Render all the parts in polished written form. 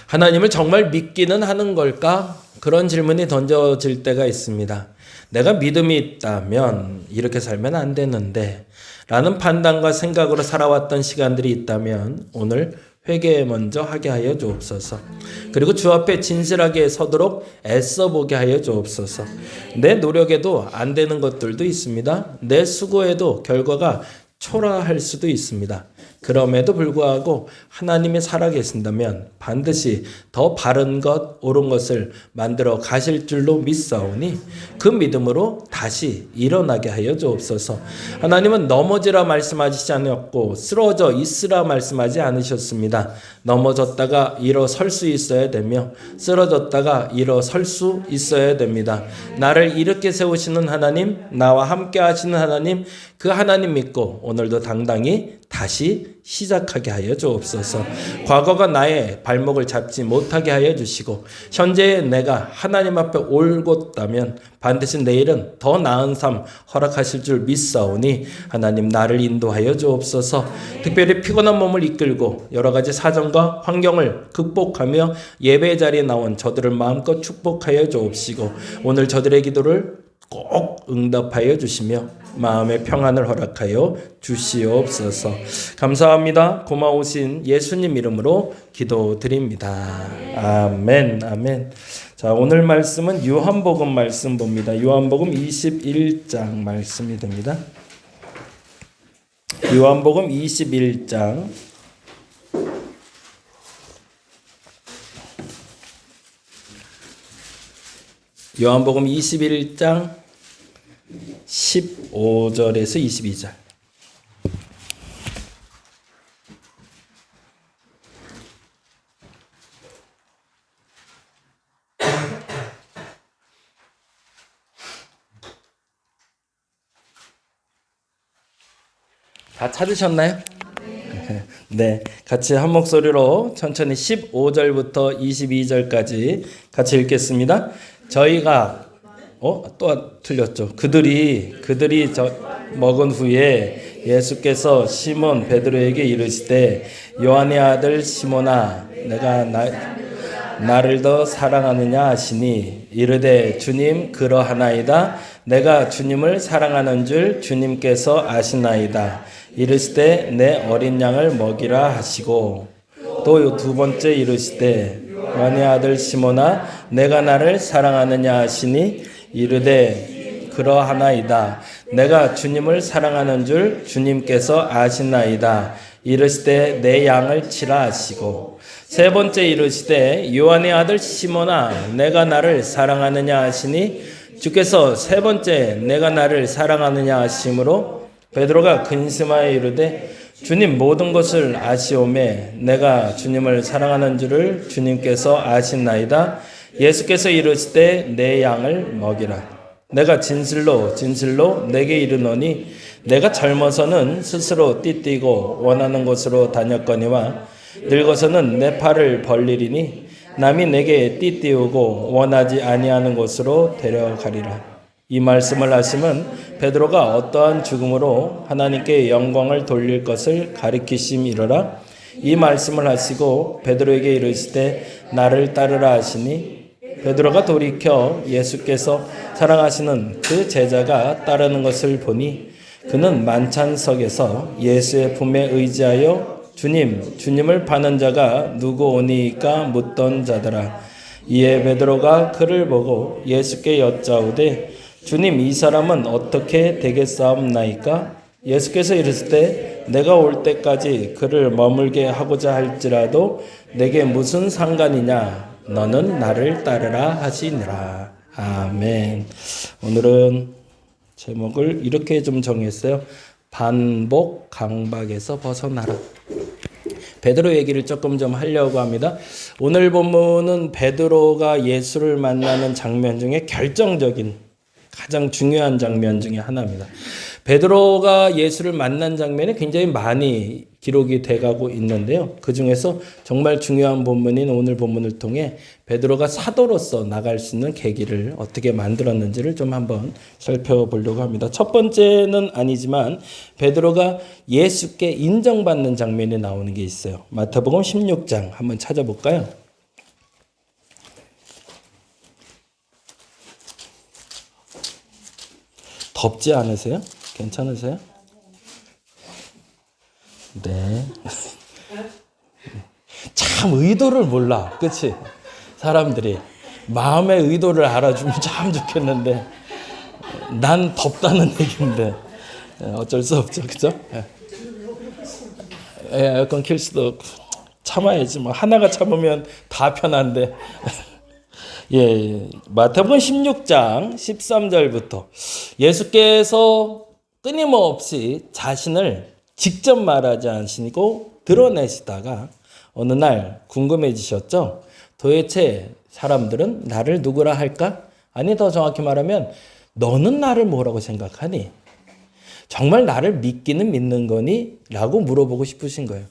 하나님을 정말 믿기는 하는 걸까? 그런 질문이 던져질 때가 있습니다. 내가 믿음이 있다면 이렇게 살면 안 되는데 라는 판단과 생각으로 살아왔던 시간들이 있다면 오늘 회개 먼저 하게 하여 주옵소서. 그리고 주 앞에 진실하게 서도록 애써보게 하여 주옵소서. 내 노력에도 안 되는 것들도 있습니다. 내 수고에도 결과가 초라할 수도 있습니다. 그럼에도 불구하고 하나님이 살아계신다면 반드시 더 바른 것, 옳은 것을 만들어 가실 줄로 믿사오니 그 믿음으로 다시 일어나게 하여 주옵소서. 하나님은 넘어지라 말씀하시지 않았고 쓰러져 있으라 말씀하지 않으셨습니다. 넘어졌다가 일어설 수 있어야 되며 쓰러졌다가 일어설 수 있어야 됩니다. 나를 이렇게 세우시는 하나님, 나와 함께 하시는 하나님, 그 하나님 믿고 오늘도 당당히 다시 시작하게 하여 주옵소서. 과거가 나의 발목을 잡지 못하게 하여 주시고 현재의 내가 하나님 앞에 올곧다면 반드시 내일은 더 나은 삶 허락하실 줄 믿사오니 하나님 나를 인도하여 주옵소서. 특별히 피곤한 몸을 이끌고 여러 가지 사정과 환경을 극복하며 예배 자리에 나온 저들을 마음껏 축복하여 주옵시고 오늘 저들의 기도를 꼭 응답하여 주시며 마음의 평안을 허락하여 주시옵소서. 감사합니다. 고마우신 예수님 이름으로 기도드립니다. 아멘. 아멘. 자, 오늘 말씀은 요한복음 말씀 봅니다. 요한복음 21장 말씀이 됩니다. 요한복음 21장 요한복음 21장 15절에서 22절. 다 찾으셨나요? 네, 같이 한 목소리로 천천히 15절부터 22절까지 같이 읽겠습니다. 저희가 또 틀렸죠. 그들이 먹은 후에 예수께서 시몬 베드로에게 이르시되 요한의 아들 시몬아 내가 나를 더 사랑하느냐 하시니 이르되 주님 그러하나이다. 내가 주님을 사랑하는 줄 주님께서 아시나이다. 이르시되 내 어린 양을 먹이라 하시고 또 두 번째 이르시되 요한의 아들 시몬아 내가 나를 사랑하느냐 하시니 이르되 그러하나이다. 내가 주님을 사랑하는 줄 주님께서 아시나이다. 이르시되 내 양을 치라 하시고 세 번째 이르시되 요한의 아들 시몬아 내가 나를 사랑하느냐 하시니 주께서 세 번째 내가 나를 사랑하느냐 하심으로 베드로가 근심하여 이르되 주님 모든 것을 아시오매 내가 주님을 사랑하는 줄을 주님께서 아시나이다. 예수께서 이르시되 내 양을 먹이라. 내가 진실로 내게 이르노니 내가 젊어서는 스스로 띠띠고 원하는 곳으로 다녔거니와 늙어서는 내 팔을 벌리리니 남이 내게 띠띠우고 원하지 아니하는 곳으로 데려가리라. 이 말씀을 하시면 베드로가 어떠한 죽음으로 하나님께 영광을 돌릴 것을 가리키심이로라. 이 말씀을 하시고 베드로에게 이르시되 나를 따르라 하시니 베드로가 돌이켜 예수께서 사랑하시는 그 제자가 따르는 것을 보니 그는 만찬석에서 예수의 품에 의지하여 주님을 파는 자가 누구 오니까 묻던 자더라. 이에 베드로가 그를 보고 예수께 여짜오되 주님 이 사람은 어떻게 되겠사옵나이까? 예수께서 이르시되 내가 올 때까지 그를 머물게 하고자 할지라도 내게 무슨 상관이냐? 너는 나를 따르라 하시니라. 아멘. 오늘은 제목을 이렇게 좀 정했어요. 반복 강박에서 벗어나라. 베드로 얘기를 조금 좀 하려고 합니다. 오늘 본문은 베드로가 예수를 만나는 장면 중에 결정적인 가장 중요한 장면 중에 하나입니다. 베드로가 예수를 만난 장면이 굉장히 많이 기록이 돼가고 있는데요. 그 중에서 정말 중요한 본문인 오늘 본문을 통해 베드로가 사도로서 나갈 수 있는 계기를 어떻게 만들었는지를 좀 한번 살펴보려고 합니다. 첫 번째는 아니지만 베드로가 예수께 인정받는 장면이 나오는 게 있어요. 마태복음 16장 한번 찾아볼까요? 덥지 않으세요? 괜찮으세요? 네. 참 의도를 몰라. 그치? 사람들이 마음의 의도를 알아주면 참 좋겠는데 난 덥다는 얘기인데 어쩔 수 없죠. 그죠? 에어컨 킬 수도 없고 참아야지. 뭐 하나가 참으면 다 편한데. 예, 마태복음 16장 13절부터 예수께서 끊임없이 자신을 직접 말하지 않으시고 드러내시다가 어느 날 궁금해지셨죠? 도대체 사람들은 나를 누구라 할까? 아니, 더 정확히 말하면 너는 나를 뭐라고 생각하니? 정말 나를 믿기는 믿는 거니? 라고 물어보고 싶으신 거예요.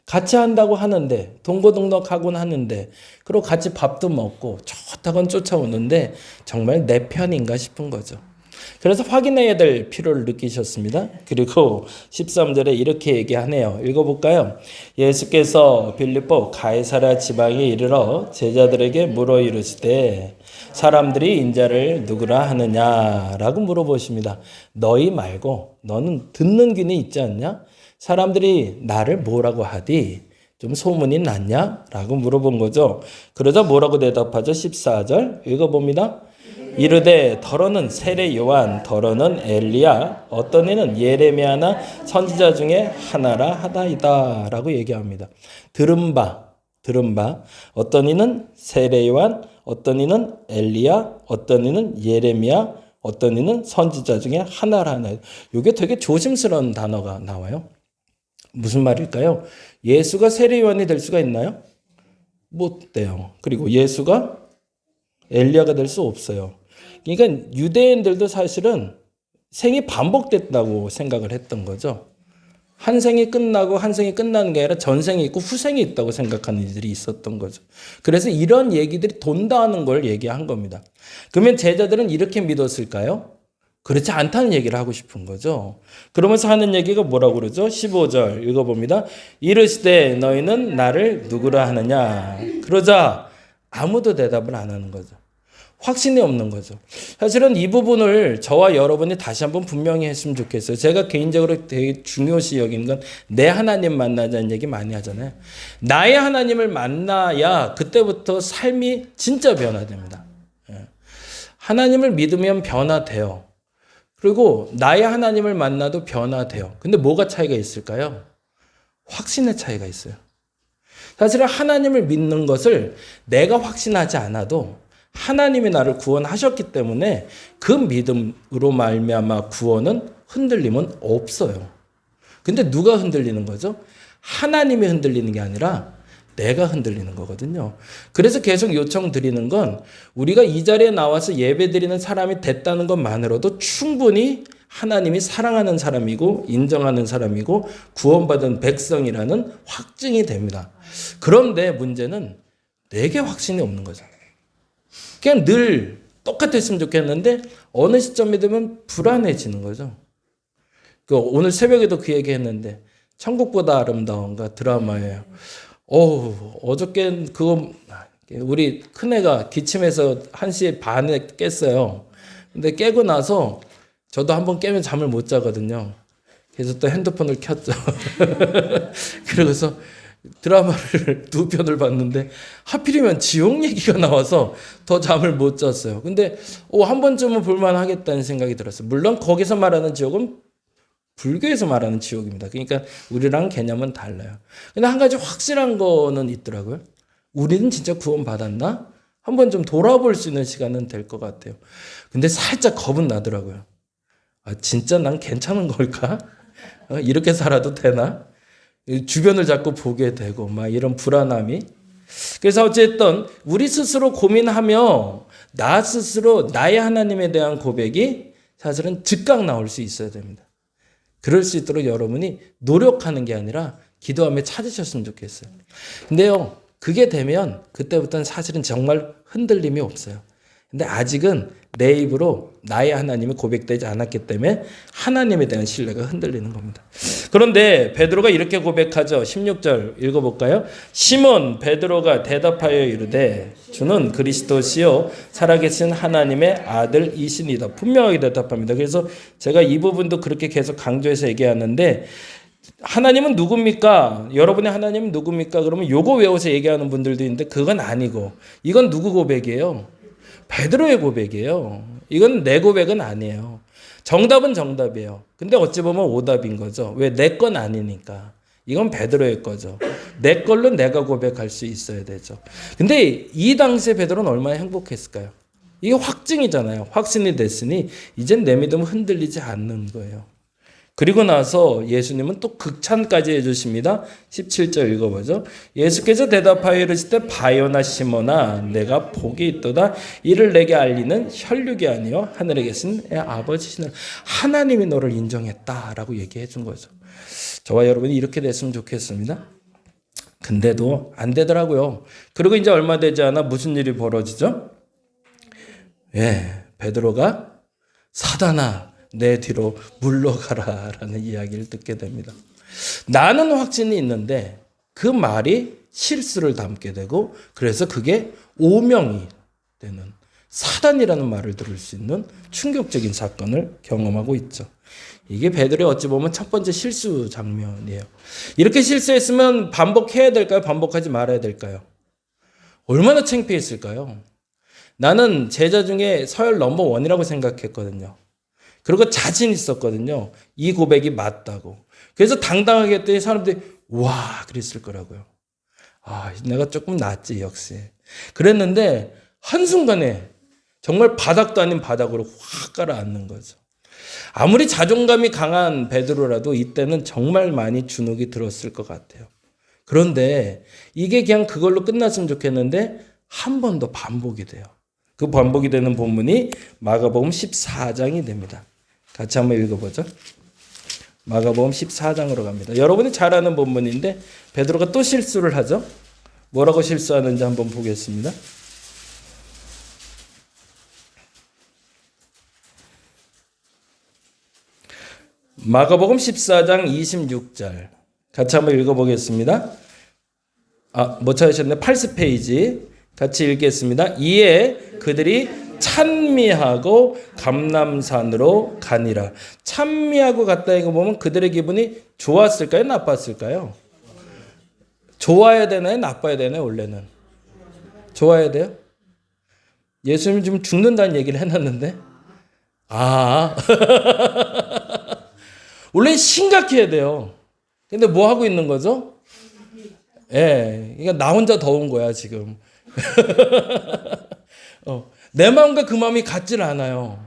같이 한다고 하는데, 동고동락하곤 하는데, 그리고 같이 밥도 먹고 좋다곤 쫓아오는데 정말 내 편인가 싶은 거죠. 그래서 확인해야 될 필요를 느끼셨습니다. 그리고 13절에 이렇게 얘기하네요. 읽어볼까요? 예수께서 빌립보 가이사랴 지방에 이르러 제자들에게 물어 이르시되 사람들이 인자를 누구라 하느냐라고 물어보십니다. 너희 말고 너는 듣는 귀는 있지 않냐? 사람들이 나를 뭐라고 하디? 좀 소문이 났냐? 라고 물어본 거죠. 그러자 뭐라고 대답하죠? 14절 읽어봅니다. 이르되 더러는 세례 요한, 더러는 엘리야, 어떤 이는 예레미야나 선지자 중에 하나라 하다이다 라고 얘기합니다. 들은 바 어떤 이는 세례 요한, 어떤 이는 엘리야, 어떤 이는 예레미야, 어떤 이는 선지자 중에 하나라 하나. 이게 되게 조심스러운 단어가 나와요. 무슨 말일까요? 예수가 세례 요한이 될 수가 있나요? 못 돼요. 그리고 예수가 엘리야가 될 수 없어요. 그러니까 유대인들도 사실은 생이 반복됐다고 생각을 했던 거죠. 한 생이 끝나고 한 생이 끝나는 게 아니라 전생이 있고 후생이 있다고 생각하는 이들이 있었던 거죠. 그래서 이런 얘기들이 돈다는 걸 얘기한 겁니다. 그러면 제자들은 이렇게 믿었을까요? 그렇지 않다는 얘기를 하고 싶은 거죠. 그러면서 하는 얘기가 뭐라고 그러죠? 15절 읽어봅니다. 이르시되 너희는 나를 누구라 하느냐. 그러자 아무도 대답을 안 하는 거죠. 확신이 없는 거죠. 사실은 이 부분을 저와 여러분이 다시 한번 분명히 했으면 좋겠어요. 제가 개인적으로 되게 중요시 여기는 건 내 하나님 만나자는 얘기 많이 하잖아요. 나의 하나님을 만나야 그때부터 삶이 진짜 변화됩니다. 하나님을 믿으면 변화돼요. 그리고 나의 하나님을 만나도 변화돼요. 근데 뭐가 차이가 있을까요? 확신의 차이가 있어요. 사실은 하나님을 믿는 것을 내가 확신하지 않아도 하나님이 나를 구원하셨기 때문에 그 믿음으로 말미암아 구원은 흔들림은 없어요. 근데 누가 흔들리는 거죠? 하나님이 흔들리는 게 아니라 내가 흔들리는 거거든요. 그래서 계속 요청드리는 건 우리가 이 자리에 나와서 예배드리는 사람이 됐다는 것만으로도 충분히 하나님이 사랑하는 사람이고 인정하는 사람이고 구원받은 백성이라는 확증이 됩니다. 그런데 문제는 내게 확신이 없는 거죠. 그냥 늘 똑같았으면 좋겠는데 어느 시점이 되면 불안해지는 거죠. 오늘 새벽에도 그 얘기 했는데 천국보다 아름다운가 드라마예요. 어저께 그거 우리 큰애가 기침해서 1시 반에 깼어요. 근데 깨고 나서 저도 한번 깨면 잠을 못 자거든요. 그래서 또 핸드폰을 켰죠. 그러고서 드라마를 2편을 봤는데 하필이면 지옥 얘기가 나와서 더 잠을 못 잤어요. 근데 한 번쯤은 볼만 하겠다는 생각이 들었어요. 물론 거기서 말하는 지옥은 불교에서 말하는 지옥입니다. 그러니까 우리랑 개념은 달라요. 근데 한 가지 확실한 거는 있더라고요. 우리는 진짜 구원받았나? 한번 좀 돌아볼 수 있는 시간은 될 것 같아요. 근데 살짝 겁은 나더라고요. 진짜 난 괜찮은 걸까? 이렇게 살아도 되나? 주변을 자꾸 보게 되고 막 이런 불안함이. 그래서 어쨌든 우리 스스로 고민하며 나 스스로 나의 하나님에 대한 고백이 사실은 즉각 나올 수 있어야 됩니다. 그럴 수 있도록 여러분이 노력하는 게 아니라 기도하며 찾으셨으면 좋겠어요. 근데요, 그게 되면 그때부터는 사실은 정말 흔들림이 없어요. 근데 아직은 내 입으로 나의 하나님이 고백되지 않았기 때문에 하나님에 대한 신뢰가 흔들리는 겁니다. 그런데 베드로가 이렇게 고백하죠. 16절 읽어볼까요? 시몬 베드로가 대답하여 이르되 주는 그리스도시요 살아계신 하나님의 아들이시니이다. 분명하게 대답합니다. 그래서 제가 이 부분도 그렇게 계속 강조해서 얘기하는데, 하나님은 누굽니까? 여러분의 하나님은 누굽니까? 그러면 요거 외워서 얘기하는 분들도 있는데 그건 아니고, 이건 누구 고백이에요? 베드로의 고백이에요. 이건 내 고백은 아니에요. 정답은 정답이에요. 근데 어찌 보면 오답인 거죠. 왜? 내 건 아니니까. 이건 베드로의 거죠. 내 걸로 내가 고백할 수 있어야 되죠. 근데 이 당시에 베드로는 얼마나 행복했을까요? 이게 확증이잖아요. 확신이 됐으니 이젠 내 믿음은 흔들리지 않는 거예요. 그리고 나서 예수님은 또 극찬까지 해주십니다. 17절 읽어보죠. 예수께서 대답하여 이르시되 바요나 시몬아 내가 복이 있도다. 이를 내게 알리는 혈육이 아니요 하늘에 계신 내 아버지시는 하나님이 너를 인정했다라고 얘기해 준 거죠. 저와 여러분이 이렇게 됐으면 좋겠습니다. 근데도 안 되더라고요. 그리고 이제 얼마 되지 않아 무슨 일이 벌어지죠? 베드로가 사단아 내 뒤로 물러가라 라는 이야기를 듣게 됩니다. 나는 확신이 있는데 그 말이 실수를 담게 되고, 그래서 그게 오명이 되는 사단이라는 말을 들을 수 있는 충격적인 사건을 경험하고 있죠. 이게 베드로의 어찌 보면 첫 번째 실수 장면이에요. 이렇게 실수했으면 반복해야 될까요? 반복하지 말아야 될까요? 얼마나 창피했을까요? 나는 제자 중에 서열 넘버 원이라고 생각했거든요. 그리고 자신 있었거든요. 이 고백이 맞다고. 그래서 당당하게 했더니 사람들이 와 그랬을 거라고요. 내가 조금 낫지 역시. 그랬는데 한순간에 정말 바닥도 아닌 바닥으로 확 가라앉는 거죠. 아무리 자존감이 강한 베드로라도 이때는 정말 많이 주눅이 들었을 것 같아요. 그런데 이게 그냥 그걸로 끝났으면 좋겠는데 한 번 더 반복이 돼요. 그 반복이 되는 본문이 마가복음 14장이 됩니다. 같이 한번 읽어보죠. 마가복음 14장으로 갑니다. 여러분이 잘 아는 본문인데 베드로가 또 실수를 하죠. 뭐라고 실수하는지 한번 보겠습니다. 마가복음 14장 26절 같이 한번 읽어보겠습니다. 못 찾으셨네. 80페이지 같이 읽겠습니다. 이에 그들이 찬미하고 감람산으로 가니라. 찬미하고 갔다 이거 보면 그들의 기분이 좋았을까요? 나빴을까요? 좋아야 되나요? 나빠야 되나요? 원래는 좋아야 돼요? 예수님 지금 죽는다는 얘기를 해놨는데 원래 심각해야 돼요. 근데 뭐 하고 있는 거죠? 그러니까 나 혼자 더운 거야 지금. 내 마음과 그 마음이 같질 않아요.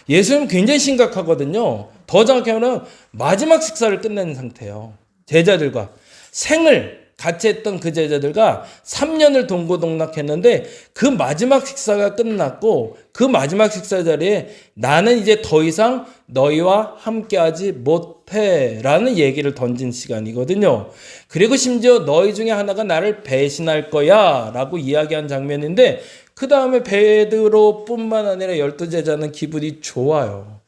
예수님은 굉장히 심각하거든요. 더 정확히 하면 마지막 식사를 끝낸 상태예요. 제자들과 생을 같이 했던 그 제자들과 3년을 동고동락했는데 그 마지막 식사가 끝났고 그 마지막 식사 자리에 나는 이제 더 이상 너희와 함께하지 못해 라는 얘기를 던진 시간이거든요. 그리고 심지어 너희 중에 하나가 나를 배신할 거야 라고 이야기한 장면인데 그 다음에 베드로뿐만 아니라 12제자는 기분이 좋아요.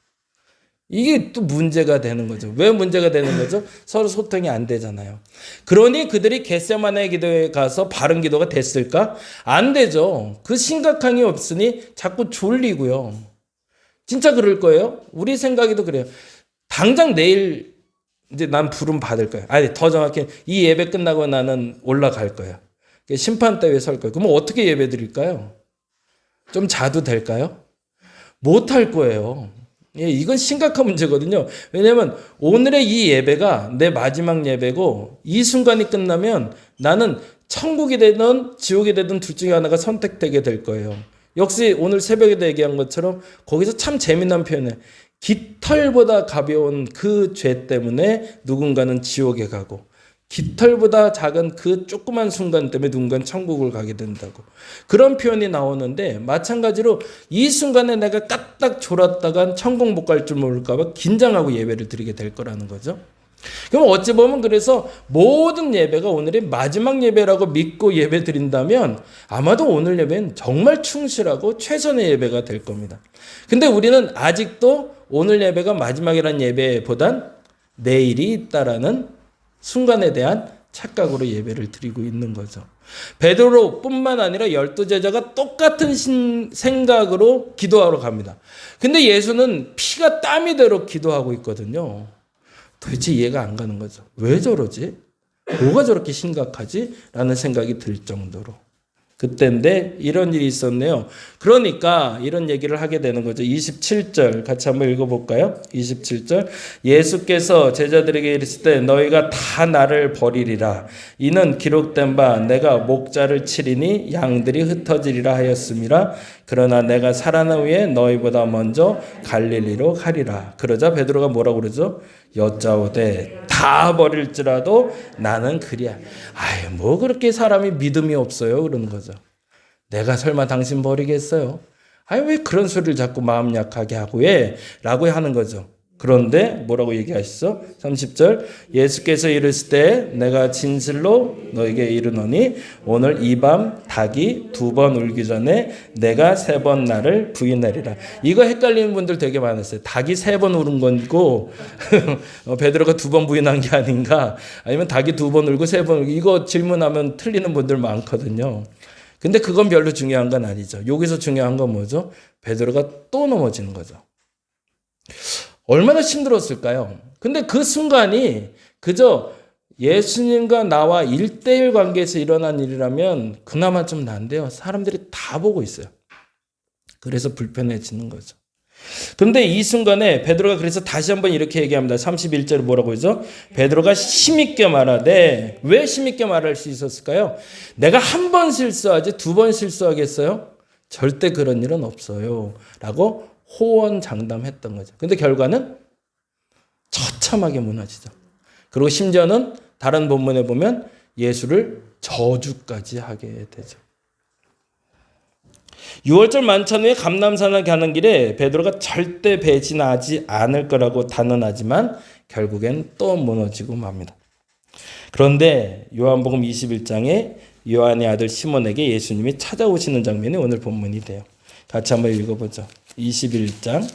이게 또 문제가 되는 거죠. 왜 문제가 되는 거죠? 서로 소통이 안 되잖아요. 그러니 그들이 겟세마네 기도에 가서 바른 기도가 됐을까? 안 되죠. 그 심각함이 없으니 자꾸 졸리고요. 진짜 그럴 거예요. 우리 생각에도 그래요. 당장 내일 이제 난 부름 받을 거야. 더 정확히 이 예배 끝나고 나는 올라갈 거야. 심판대 위에 설 거예요. 그럼 어떻게 예배 드릴까요? 좀 자도 될까요? 못 할 거예요. 이건 심각한 문제거든요. 왜냐하면 오늘의 이 예배가 내 마지막 예배고 이 순간이 끝나면 나는 천국이 되든 지옥이 되든 둘 중에 하나가 선택되게 될 거예요. 역시 오늘 새벽에도 얘기한 것처럼 거기서 참 재미난 표현이에요. 깃털보다 가벼운 그 죄 때문에 누군가는 지옥에 가고 깃털보다 작은 그 조그만 순간 때문에 누군가는 천국을 가게 된다고. 그런 표현이 나오는데 마찬가지로 이 순간에 내가 까딱 졸았다간 천국 못 갈 줄 모를까 봐 긴장하고 예배를 드리게 될 거라는 거죠. 그럼 어찌 보면 그래서 모든 예배가 오늘이 마지막 예배라고 믿고 예배 드린다면 아마도 오늘 예배는 정말 충실하고 최선의 예배가 될 겁니다. 근데 우리는 아직도 오늘 예배가 마지막이라는 예배보단 내일이 있다라는 순간에 대한 착각으로 예배를 드리고 있는 거죠. 베드로뿐만 아니라 12제자가 똑같은 생각으로 기도하러 갑니다. 근데 예수는 피가 땀이 되도록 기도하고 있거든요. 도대체 이해가 안 가는 거죠. 왜 저러지? 뭐가 저렇게 심각하지? 라는 생각이 들 정도로. 그때인데 이런 일이 있었네요. 그러니까 이런 얘기를 하게 되는 거죠. 27절 같이 한번 읽어볼까요? 27절 예수께서 제자들에게 이르실 때 너희가 다 나를 버리리라. 이는 기록된 바 내가 목자를 치리니 양들이 흩어지리라 하였음이라. 그러나 내가 살아난 후에 너희보다 먼저 갈릴리로 가리라. 그러자 베드로가 뭐라고 그러죠? 여짜오되 다 버릴지라도 나는 그리야. 아유 뭐 그렇게 사람이 믿음이 없어요 그러는 거죠. 내가 설마 당신 버리겠어요? 아유 왜 그런 소리를 자꾸 마음 약하게 하고 해? 라고 하는 거죠. 그런데 뭐라고 얘기하시죠? 30절 예수께서 이르실 때 내가 진실로 너에게 이르노니 오늘 이 밤 닭이 2번 울기 전에 내가 3번 나를 부인하리라. 이거 헷갈리는 분들 되게 많았어요. 닭이 3번 울은 건고 베드로가 2번 부인한 게 아닌가, 아니면 닭이 2번 울고 3번 울고, 이거 질문하면 틀리는 분들 많거든요. 근데 그건 별로 중요한 건 아니죠. 여기서 중요한 건 뭐죠? 베드로가 또 넘어지는 거죠. 얼마나 힘들었을까요? 근데 그 순간이 그저 예수님과 나와 1대1 관계에서 일어난 일이라면 그나마 좀 난데요. 사람들이 다 보고 있어요. 그래서 불편해지는 거죠. 그런데 이 순간에 베드로가 그래서 다시 한번 이렇게 얘기합니다. 31절에 뭐라고 하죠? 베드로가 힘있게 말하되, 왜 힘있게 말할 수 있었을까요? 내가 한 번 실수하지 2번 실수하겠어요? 절대 그런 일은 없어요. 라고 호언장담했던 거죠. 근데 결과는 처참하게 무너지죠. 그리고 심지어는 다른 본문에 보면 예수를 저주까지 하게 되죠. 6월절 만찬 후에 감람산을 가는 길에 베드로가 절대 배신하지 않을 거라고 단언하지만 결국엔 또 무너지고 맙니다. 그런데 요한복음 21장에 요한의 아들 시몬에게 예수님이 찾아오시는 장면이 오늘 본문이 돼요. 같이 한번 읽어보죠. 21장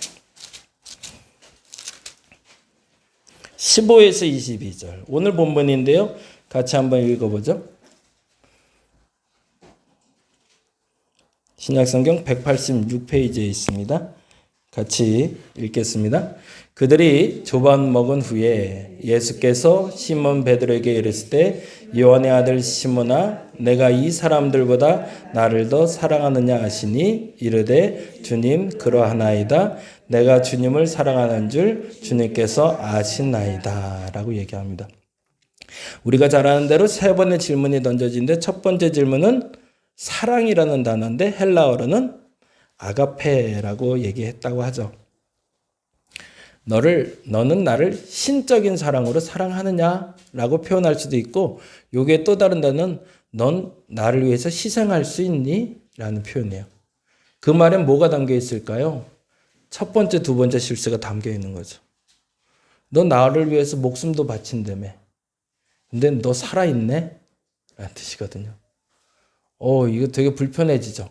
15에서 22절 오늘 본문인데요. 같이 한번 읽어보죠. 신약성경 186페이지에 있습니다. 같이 읽겠습니다. 그들이 조반 먹은 후에 예수께서 시몬 베드로에게 이르실 때 요한의 아들 시몬아 내가 이 사람들보다 나를 더 사랑하느냐 하시니 이르되 주님 그러하나이다. 내가 주님을 사랑하는 줄 주님께서 아시나이다 라고 얘기합니다. 우리가 잘 아는 대로 3번의 질문이 던져지는데 첫 번째 질문은 사랑이라는 단어인데 헬라어로는 아가페라고 얘기했다고 하죠. 너는 나를 신적인 사랑으로 사랑하느냐라고 표현할 수도 있고, 요게 또 다른 단어는 넌 나를 위해서 희생할 수 있니? 라는 표현이에요. 그 말엔 뭐가 담겨 있을까요? 첫 번째, 두 번째 실수가 담겨 있는 거죠. 너 나를 위해서 목숨도 바친다며. 근데 너 살아있네? 라는 뜻이거든요. 이거 되게 불편해지죠.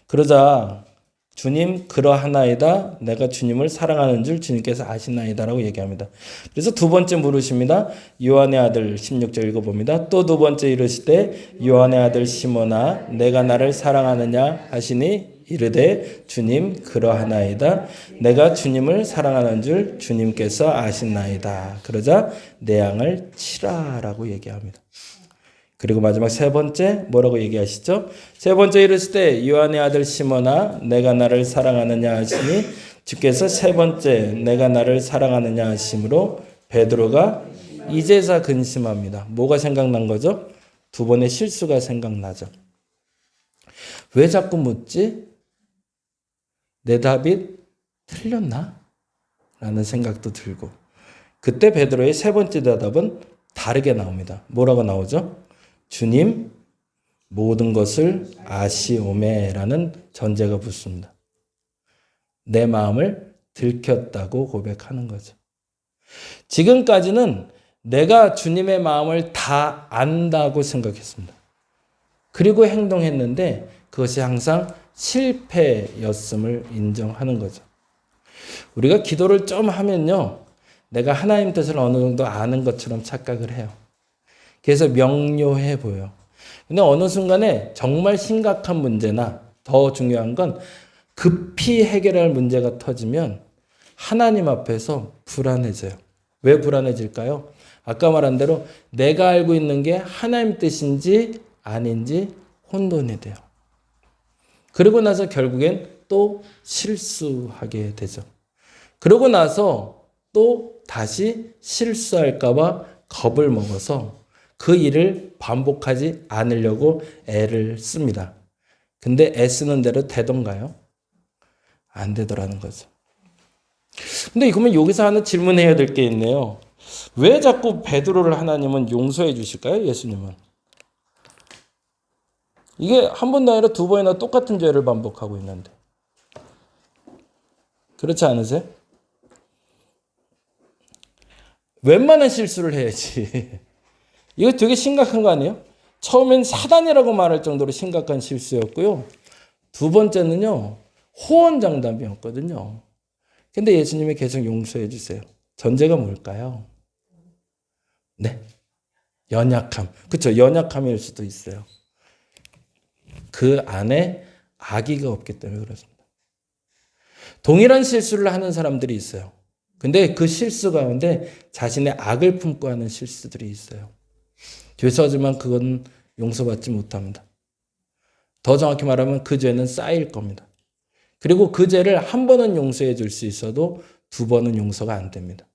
그러자 주님 그러하나이다. 내가 주님을 사랑하는 줄 주님께서 아시나이다 라고 얘기합니다. 그래서 두 번째 물으십니다. 요한의 아들 16절 읽어봅니다. 또 두 번째 이르시되 요한의 아들 시몬아 내가 나를 사랑하느냐 하시니 이르되 주님 그러하나이다. 내가 주님을 사랑하는 줄 주님께서 아시나이다. 그러자 내 양을 치라 라고 얘기합니다. 그리고 마지막 세 번째 뭐라고 얘기하시죠? 세 번째 이르실 때 요한의 아들 시몬아 내가 나를 사랑하느냐 하시니 주께서 세 번째 내가 나를 사랑하느냐 하심으로 베드로가 이제서 근심합니다. 뭐가 생각난 거죠? 두 번의 실수가 생각나죠. 왜 자꾸 묻지? 내 답이 틀렸나? 라는 생각도 들고, 그때 베드로의 세 번째 대답은 다르게 나옵니다. 뭐라고 나오죠? 주님 모든 것을 아시오메라는 전제가 붙습니다. 내 마음을 들켰다고 고백하는 거죠. 지금까지는 내가 주님의 마음을 다 안다고 생각했습니다. 그리고 행동했는데 그것이 항상 실패였음을 인정하는 거죠. 우리가 기도를 좀 하면요, 내가 하나님 뜻을 어느 정도 아는 것처럼 착각을 해요. 그래서 명료해 보여. 근데 어느 순간에 정말 심각한 문제나 더 중요한 건 급히 해결할 문제가 터지면 하나님 앞에서 불안해져요. 왜 불안해질까요? 아까 말한 대로 내가 알고 있는 게 하나님 뜻인지 아닌지 혼돈이 돼요. 그러고 나서 결국엔 또 실수하게 되죠. 그러고 나서 또 다시 실수할까봐 겁을 먹어서 그 일을 반복하지 않으려고 애를 씁니다. 근데 애쓰는 대로 되던가요? 안 되더라는 거죠. 근데 그러면 여기서 하나 질문해야 될 게 있네요. 왜 자꾸 베드로를 하나님은 용서해 주실까요? 예수님은. 이게 한 번도 아니라 두 번이나 똑같은 죄를 반복하고 있는데. 그렇지 않으세요? 웬만한 실수를 해야지. 이거 되게 심각한 거 아니에요? 처음엔 사단이라고 말할 정도로 심각한 실수였고요. 두 번째는요, 호언장담이었거든요. 근데 예수님이 계속 용서해 주세요. 전제가 뭘까요? 네. 연약함. 그렇죠. 연약함일 수도 있어요. 그 안에 악의가 없기 때문에 그렇습니다. 동일한 실수를 하는 사람들이 있어요. 근데 그 실수 가운데 자신의 악을 품고 하는 실수들이 있어요. 죄송하지만 그건 용서받지 못합니다. 더 정확히 말하면 그 죄는 쌓일 겁니다. 그리고 그 죄를 한 번은 용서해 줄 수 있어도 두 번은 용서가 안 됩니다.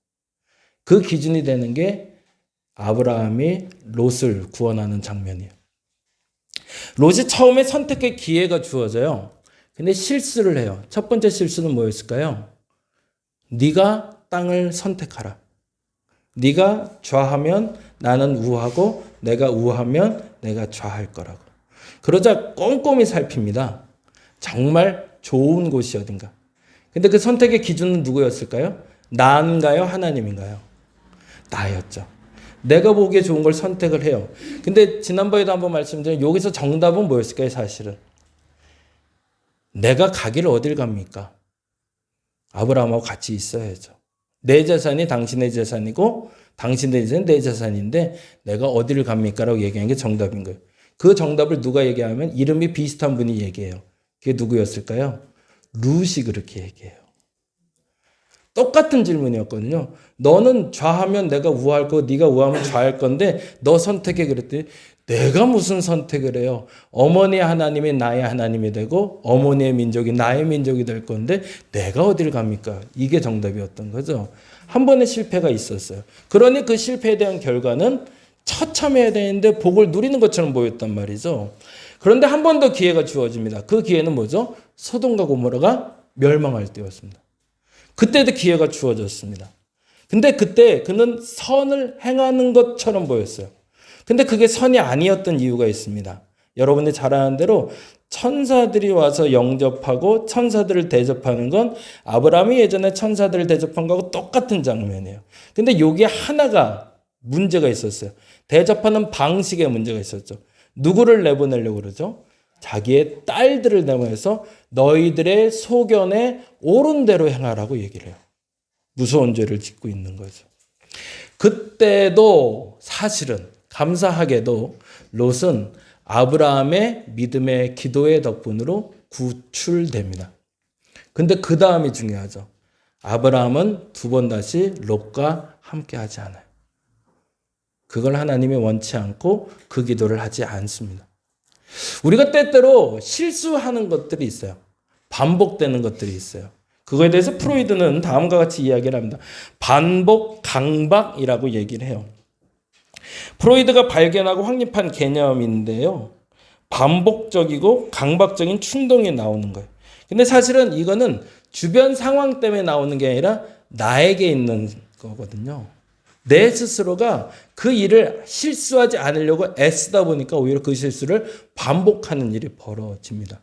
그 기준이 되는 게 아브라함이 롯을 구원하는 장면이에요. 롯이 처음에 선택의 기회가 주어져요. 근데 실수를 해요. 첫 번째 실수는 뭐였을까요? 네가 땅을 선택하라. 네가 좌하면 나는 우하고 내가 우하면 내가 좌할 거라고. 그러자 꼼꼼히 살핍니다. 정말 좋은 곳이 어딘가. 근데 그 선택의 기준은 누구였을까요? 나인가요? 하나님인가요? 나였죠. 내가 보기에 좋은 걸 선택을 해요. 근데 지난번에도 한번 말씀드린 여기서 정답은 뭐였을까요? 사실은. 내가 가기를 어딜 갑니까? 아브라함하고 같이 있어야죠. 내 재산이 당신의 재산이고 당신의 재산이 내 재산인데 내가 어디를 갑니까? 라고 얘기하는 게 정답인 거예요. 그 정답을 누가 얘기하면 이름이 비슷한 분이 얘기해요. 그게 누구였을까요? 룻이 그렇게 얘기해요. 똑같은 질문이었거든요. 너는 좌하면 내가 우할 거고 네가 우하면 좌할 건데 너 선택해 그랬더니 내가 무슨 선택을 해요. 어머니 하나님이 나의 하나님이 되고 어머니의 민족이 나의 민족이 될 건데 내가 어딜 갑니까? 이게 정답이었던 거죠. 한 번의 실패가 있었어요. 그러니 그 실패에 대한 결과는 처참해야 되는데 복을 누리는 것처럼 보였단 말이죠. 그런데 한 번 더 기회가 주어집니다. 그 기회는 뭐죠? 소돔과 고모라가 멸망할 때였습니다. 그때도 기회가 주어졌습니다. 근데 그때 그는 선을 행하는 것처럼 보였어요. 근데 그게 선이 아니었던 이유가 있습니다. 여러분이 잘 아는 대로 천사들이 와서 영접하고 천사들을 대접하는 건 아브라함이 예전에 천사들을 대접한 거하고 똑같은 장면이에요. 근데 여기에 하나가 문제가 있었어요. 대접하는 방식에 문제가 있었죠. 누구를 내보내려고 그러죠? 자기의 딸들을 내보내서 너희들의 소견에 옳은 대로 행하라고 얘기를 해요. 무서운 죄를 짓고 있는 거죠. 그때도 사실은 감사하게도 롯은 아브라함의 믿음의 기도의 덕분으로 구출됩니다. 근데 그 다음이 중요하죠. 아브라함은 두 번 다시 롯과 함께 하지 않아요. 그걸 하나님이 원치 않고 그 기도를 하지 않습니다. 우리가 때때로 실수하는 것들이 있어요. 반복되는 것들이 있어요. 그거에 대해서 프로이드는 다음과 같이 이야기를 합니다. 반복 강박이라고 얘기를 해요. 프로이드가 발견하고 확립한 개념인데요. 반복적이고 강박적인 충동이 나오는 거예요. 근데 사실은 이거는 주변 상황 때문에 나오는 게 아니라 나에게 있는 거거든요. 내 스스로가 그 일을 실수하지 않으려고 애쓰다 보니까 오히려 그 실수를 반복하는 일이 벌어집니다.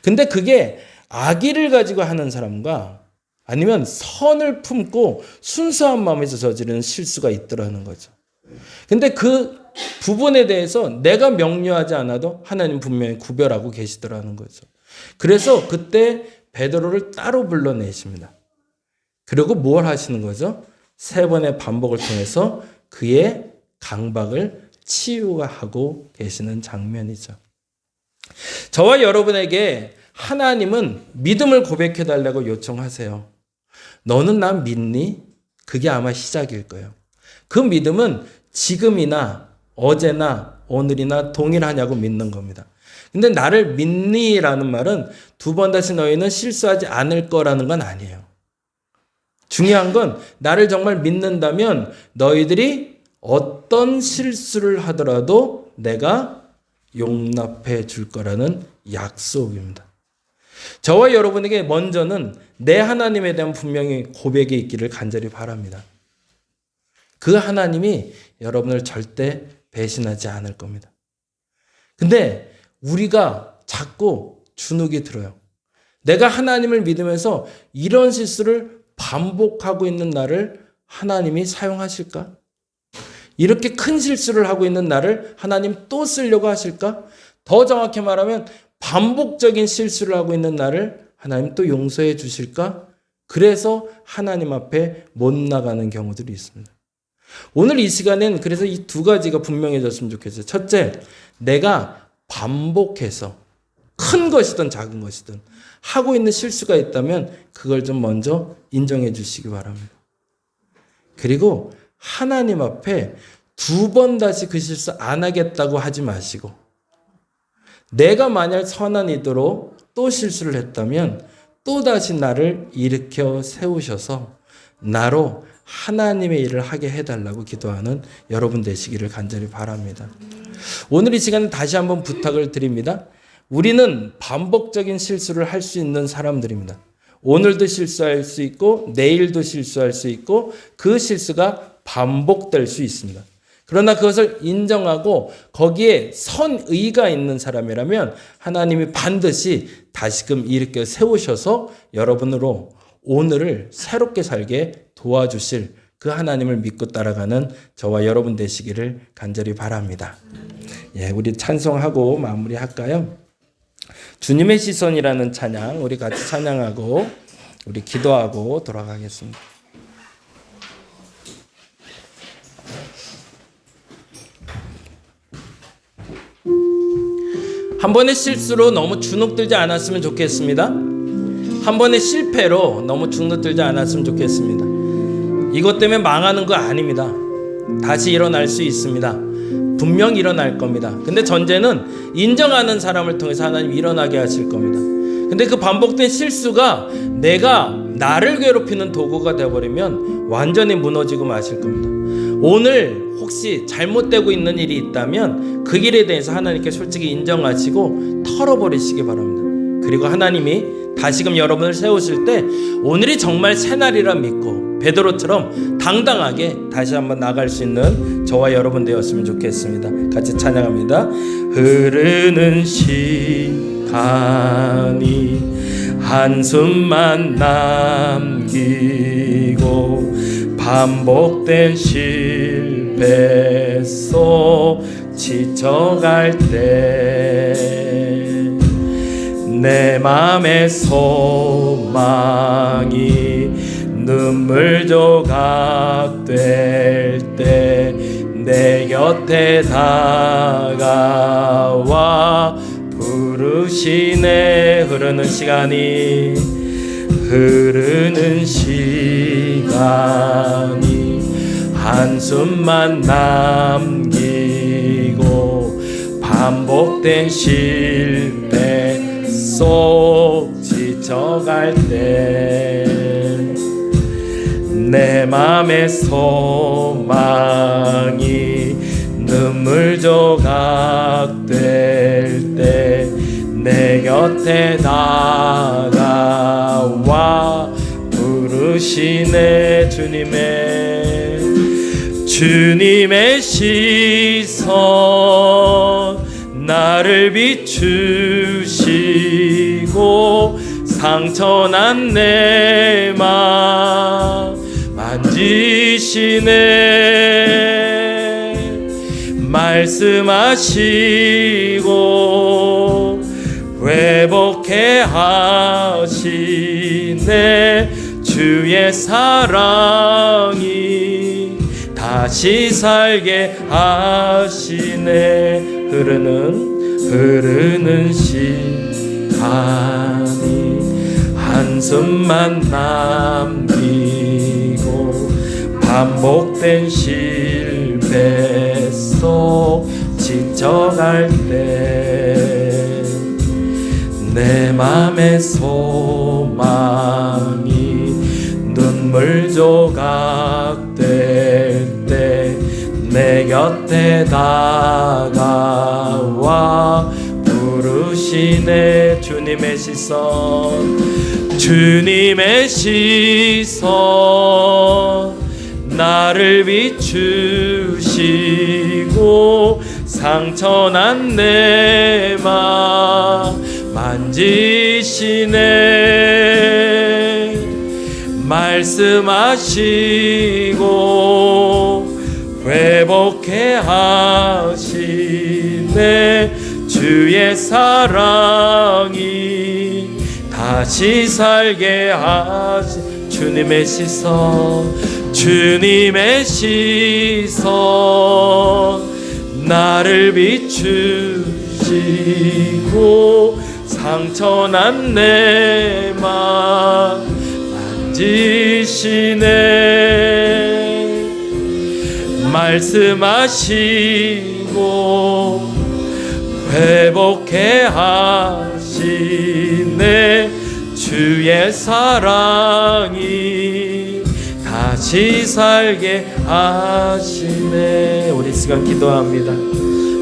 근데 그게 악의를 가지고 하는 사람과 아니면 선을 품고 순수한 마음에서 저지르는 실수가 있더라는 거죠. 근데 그 부분에 대해서 내가 명료하지 않아도 하나님 분명히 구별하고 계시더라는 거죠. 그래서 그때 베드로를 따로 불러내십니다. 그리고 뭘 하시는 거죠? 3번의 반복을 통해서 그의 강박을 치유하고 계시는 장면이죠. 저와 여러분에게 하나님은 믿음을 고백해 달라고 요청하세요. 너는 나 믿니? 그게 아마 시작일 거예요. 그 믿음은 지금이나 어제나 오늘이나 동일하냐고 믿는 겁니다. 근데 나를 믿니? 라는 말은 2번 다시 너희는 실수하지 않을 거라는 건 아니에요. 중요한 건 나를 정말 믿는다면 너희들이 어떤 실수를 하더라도 내가 용납해 줄 거라는 약속입니다. 저와 여러분에게 먼저는 내 하나님에 대한 분명히 고백이 있기를 간절히 바랍니다. 그 하나님이 여러분을 절대 배신하지 않을 겁니다. 근데 우리가 자꾸 주눅이 들어요. 내가 하나님을 믿으면서 이런 실수를 반복하고 있는 나를 하나님이 사용하실까? 이렇게 큰 실수를 하고 있는 나를 하나님 또 쓰려고 하실까? 더 정확히 말하면 반복적인 실수를 하고 있는 나를 하나님 또 용서해 주실까? 그래서 하나님 앞에 못 나가는 경우들이 있습니다. 오늘 이 시간엔 그래서 이 2가지가 분명해졌으면 좋겠어요. 첫째, 내가 반복해서 큰 것이든 작은 것이든 하고 있는 실수가 있다면 그걸 좀 먼저 인정해 주시기 바랍니다. 그리고 하나님 앞에 2번 다시 그 실수 안 하겠다고 하지 마시고, 내가 만약 선한 의도로 또 실수를 했다면 또 다시 나를 일으켜 세우셔서 나로 하나님의 일을 하게 해달라고 기도하는 여러분 되시기를 간절히 바랍니다. 오늘 이 시간에 다시 한번 부탁을 드립니다. 우리는 반복적인 실수를 할 수 있는 사람들입니다. 오늘도 실수할 수 있고 내일도 실수할 수 있고 그 실수가 반복될 수 있습니다. 그러나 그것을 인정하고 거기에 선의가 있는 사람이라면 하나님이 반드시 다시금 일으켜 세우셔서 여러분으로 오늘을 새롭게 살게 도와주실 그 하나님을 믿고 따라가는 저와 여러분 되시기를 간절히 바랍니다. 예, 우리 찬송하고 마무리할까요? 주님의 시선이라는 찬양 우리 같이 찬양하고 우리 기도하고 돌아가겠습니다. 한 번의 실수로 너무 주눅들지 않았으면 좋겠습니다. 한 번의 실패로 너무 주눅들지 않았으면 좋겠습니다. 이것 때문에 망하는 거 아닙니다. 다시 일어날 수 있습니다. 분명 일어날 겁니다. 근데 전제는 인정하는 사람을 통해서 하나님 일어나게 하실 겁니다. 근데 그 반복된 실수가 내가 나를 괴롭히는 도구가 되어버리면 완전히 무너지고 마실 겁니다. 오늘 혹시 잘못되고 있는 일이 있다면 그 일에 대해서 하나님께 솔직히 인정하시고 털어버리시기 바랍니다. 그리고 하나님이 다시금 여러분을 세우실 때 오늘이 정말 새날이라 믿고 베드로처럼 당당하게 다시 한번 나갈 수 있는 저와 여러분 되었으면 좋겠습니다. 같이 찬양합니다. 흐르는 시간이 한숨만 남기고 반복된 실패 속 지쳐갈 때 내 맘의 소망이 눈물 조각 될 때 내 곁에 다가와 부르시네. 흐르는 시간이 한숨만 남기고 반복된 실패 속 지쳐갈 때 내 맘의 소망이 눈물 조각 될 때 내 곁에 다가와 부르시네. 주님의 시선 나를 비추시고 상처난 내 맘 만지시네. 말씀하시고 회복해 하시네. 주의 사랑이 다시 살게 하시네. 흐르는 시간이 한숨만 남기고 반복된 실패 속 지쳐갈 때 내 맘의 소망이 눈물 조각 될 때 내 곁에 다가와 부르시네. 주님의 시선, 주님의 시선 나를 비추시고 상처난 내 맘 만지시네. 말씀하시고 회복해 하시네. 주의 사랑이 다시 살게 하시. 주님의 시선, 주님의 시선 나를 비추시고 상처난 내 맘 만지시네. 말씀하시고 회복해 하시네. 주의 사랑이 다시 살게 하시네. 우리 시간 기도합니다.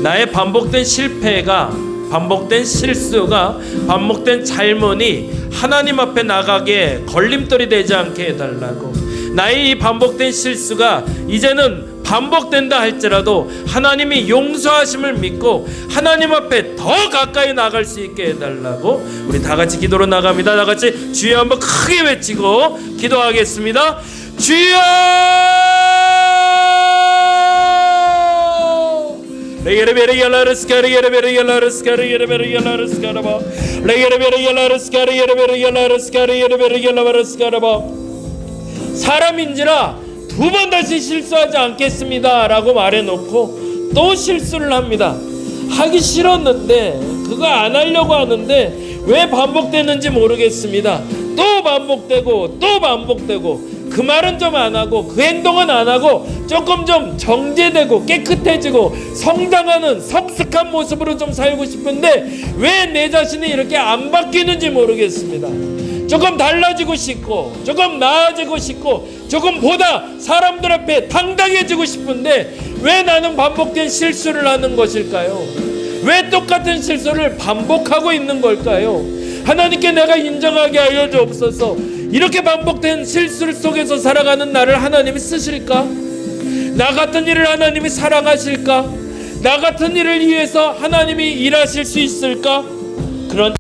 나의 반복된 실패가, 반복된 실수가, 반복된 잘못이 하나님 앞에 나가게 걸림돌이 되지 않게 해달라고. 나의 이 반복된 실수가 이제는 반복된다 할지라도 하나님이 용서하심을 믿고 하나님 앞에 더 가까이 나갈 수 있게 해달라고. 우리 다 같이 기도로 나갑니다. 다 같이 주여 한번 크게 외치고 기도하겠습니다. 주여! 사람인지라 두 번 다시 실수하지 않겠습니다 라고 말해놓고 또 실수를 합니다. 하기 싫었는데 그거 안 하려고 하는데 왜 반복되는지 모르겠습니다. 또 반복되고 또 반복되고, 그 말은 좀 안 하고 그 행동은 안 하고 조금 좀 정제되고 깨끗해지고 성장하는 성숙한 모습으로 좀 살고 싶은데 왜 내 자신이 이렇게 안 바뀌는지 모르겠습니다. 조금 달라지고 싶고 조금 나아지고 싶고 조금 보다 사람들 앞에 당당해지고 싶은데 왜 나는 반복된 실수를 하는 것일까요? 왜 똑같은 실수를 반복하고 있는 걸까요? 하나님께 내가 인정하게 하여 주옵소서. 이렇게 반복된 실수 속에서 살아가는 나를 하나님이 쓰실까? 나 같은 일을 하나님이 사랑하실까? 나 같은 일을 위해서 하나님이 일하실 수 있을까? 그런